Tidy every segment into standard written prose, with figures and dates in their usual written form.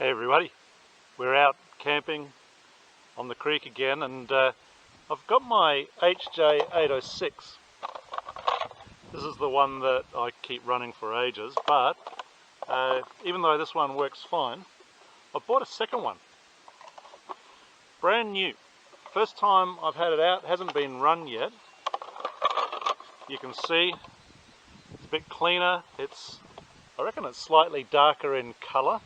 Hey everybody, we're out camping on the creek again, and I've got my HJ806. This is the one that I keep running for ages, but even though this one works fine, I bought a second one. Brand new. First time I've had it out, hasn't been run yet. You can see it's a bit cleaner. I reckon it's slightly darker in colour.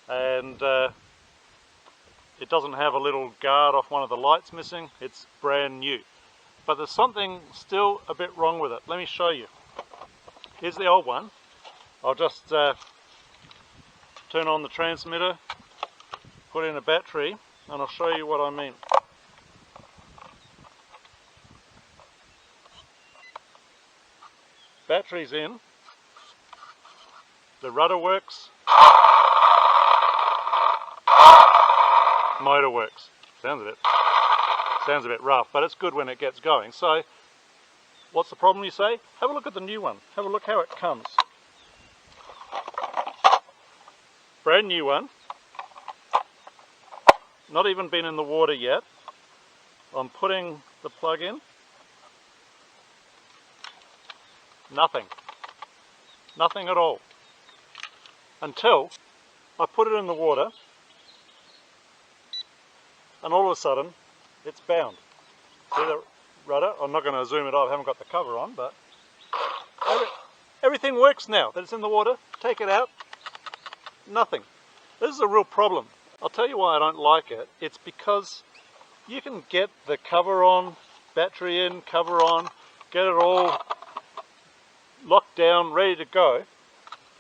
And it doesn't have a little guard off one of the lights missing. It's brand new, but there's something still a bit wrong with it. Let me show you. Here's the old one. I'll just turn on the transmitter, put in a battery, and I'll show you what I mean. Battery's in, the rudder works, motor works. Sounds a bit rough, but it's good when it gets going. So what's the problem, you say? Have a look at the new one. Have a look how it comes. Brand new one. Not even been in the water yet. I'm putting the plug in. Nothing at all, until I put it in the water, and all of a sudden it's bound. See the rudder? I'm not going to zoom it up, I haven't got the cover on, but everything works now that it's in the water. Take it out, nothing. This is a real problem. I'll tell you why I don't like it. It's because you can get the cover on, battery in, cover on, get it all locked down, ready to go,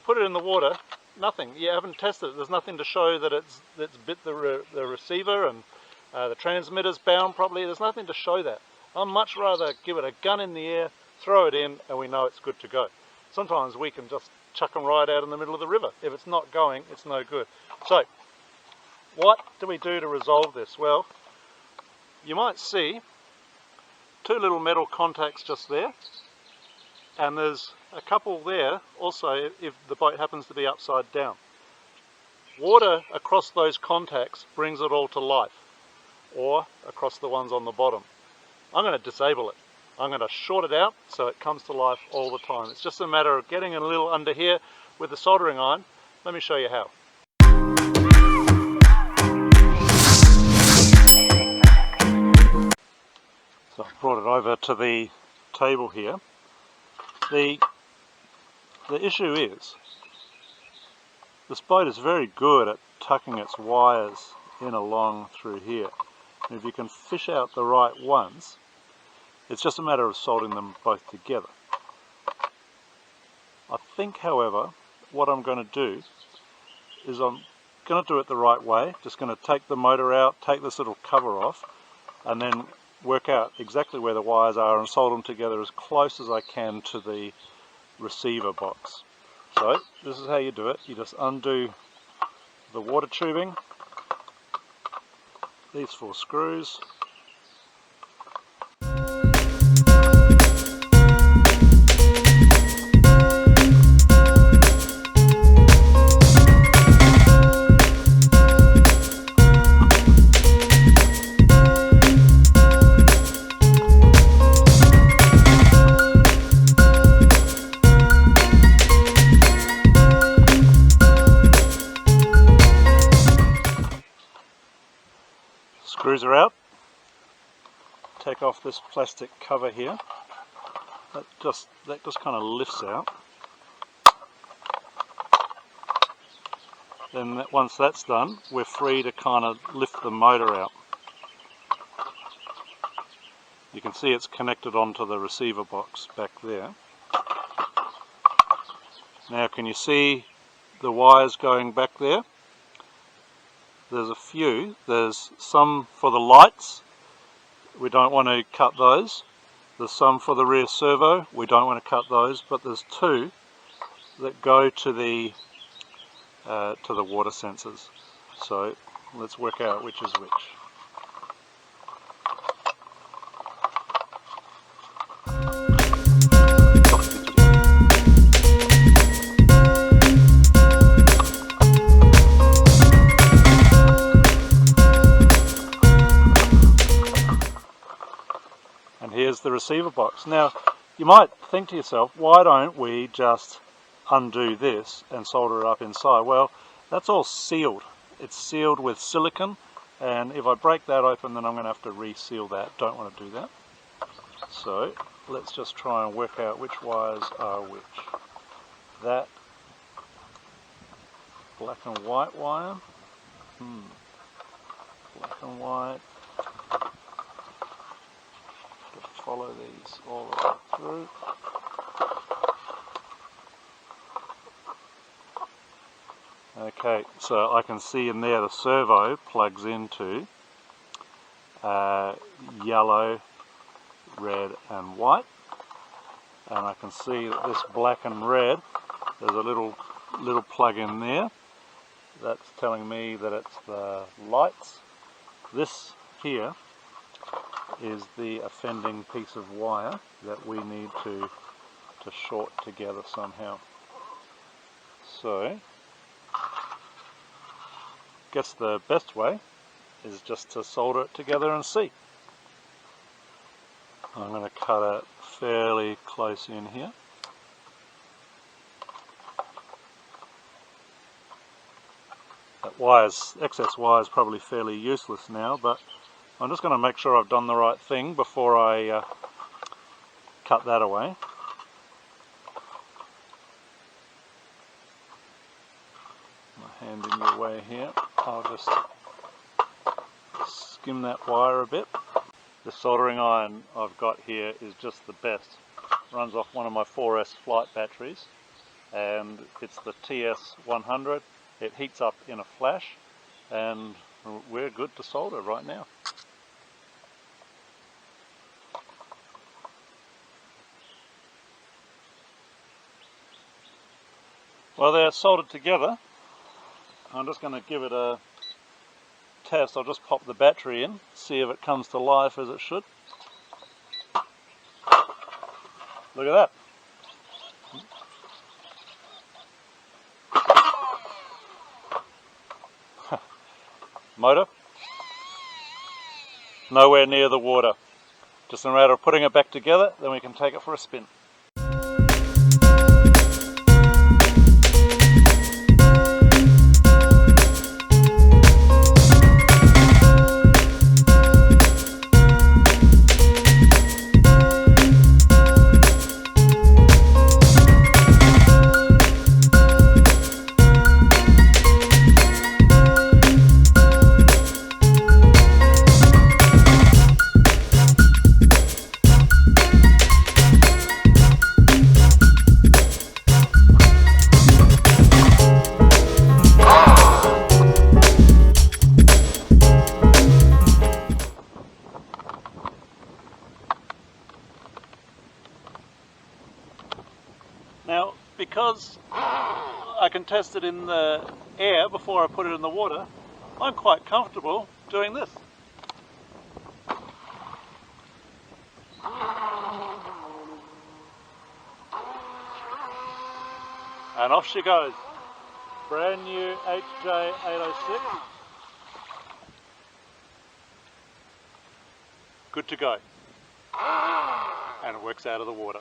put it in the water, nothing. You haven't tested it. There's nothing to show that it's bit the receiver and the transmitter's bound properly. There's nothing to show that. I'd much rather give it a gun in the air, throw it in, and we know it's good to go. Sometimes we can just chuck them right out in the middle of the river. If it's not going, it's no good. So, what do we do to resolve this? Well, you might see two little metal contacts just there, and there's a couple there also if the boat happens to be upside down. Water across those contacts brings it all to life, or across the ones on the bottom. I'm going to disable it. I'm going to short it out so it comes to life all the time. It's just a matter of getting it a little under here with the soldering iron. Let me show you how. So I've brought it over to the table here. The issue is, this boat is very good at tucking its wires in along through here. And if you can fish out the right ones, it's just a matter of soldering them both together. I think, however, what I'm going to do is I'm going to do it the right way. Just going to take the motor out, take this little cover off, and then work out exactly where the wires are and solder them together as close as I can to the receiver box. So this is how you do it. You just undo the water tubing, these 4 screws, screws are out. Take off this plastic cover here. That just kind of lifts out. Then once that's done, we're free to kind of lift the motor out. You can see it's connected onto the receiver box back there. Now can you see the wires going back there? There's a few. There's some for the lights. We don't want to cut those. There's some for the rear servo. We don't want to cut those. But there's 2 that go to the water sensors. So let's work out which is which. the receiver box. Now, you might think to yourself, why don't we just undo this and solder it up inside? Well, that's all sealed. It's sealed with silicone, and if I break that open, then I'm going to have to reseal that. Don't want to do that. So let's just try and work out which wires are which. That black and white wire. Black and white. Follow these all the way through. Okay, so I can see in there the servo plugs into yellow, red and white, and I can see that this black and red, there's a little plug in there. That's telling me that it's the lights. This here is the offending piece of wire that we need to short together somehow. So, guess the best way is just to solder it together and see. I'm going to cut it fairly close in here. That excess wire is probably fairly useless now, but I'm just going to make sure I've done the right thing before I cut that away. My hand in your way here. I'll just skim that wire a bit. The soldering iron I've got here is just the best. Runs off one of my 4S flight batteries, and it's the TS100. It heats up in a flash, and we're good to solder right now. Well, they're soldered together. I'm just going to give it a test. I'll just pop the battery in, see if it comes to life as it should. Look at that. Motor, nowhere near the water. Just a matter of putting it back together, then we can take it for a spin. Now, because I can test it in the air before I put it in the water, I'm quite comfortable doing this. And off she goes. Brand new HJ806. Good to go. And it works out of the water.